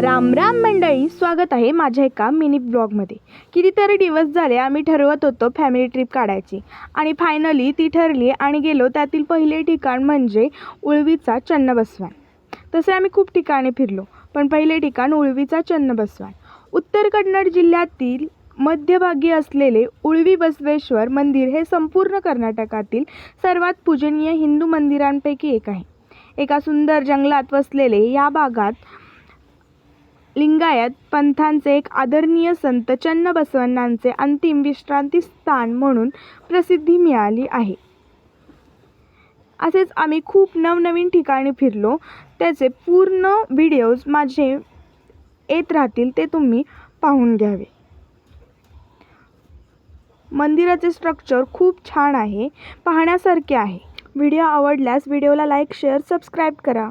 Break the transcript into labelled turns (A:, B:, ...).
A: राम राम मंडळी, स्वागत आहे माझ्या एका मिनी ब्लॉगमध्ये। कितीतरी दिवस झाले आम्ही ठरवत होतो फॅमिली ट्रिप काढायची आणि फायनली ती ठरली आणि गेलो। त्यातील पहिले ठिकाण म्हणजे उळवीचा चन्नबसवान। तसे आम्ही खूप ठिकाणी फिरलो, पण पहिले ठिकाण उळवीचा चन्नबसवान। उत्तर कन्नड जिल्ह्यातील मध्यभागी असलेले उळवी बसवेश्वर मंदिर हे संपूर्ण कर्नाटकातील सर्वात पूजनीय हिंदू मंदिरांपैकी एक आहे। एका सुंदर जंगलात वसलेले या भागात लिंगायत पंथांचे एक आदरणीय संत चन्नबसवण्णांचे अंतिम विश्रांती स्थान म्हणून प्रसिद्धी मिळाली आहे। असेच आम्ही खूप नवनवीन ठिकाणी फिरलो, त्याचे पूर्ण व्हिडिओज माझे येत राहतील, ते तुम्ही पाहून घ्यावे। मंदिराचे स्ट्रक्चर खूप छान आहे, पाहण्यासारखे आहे। व्हिडिओ आवडल्यास व्हिडिओला लाईक, शेअर, सबस्क्राईब करा।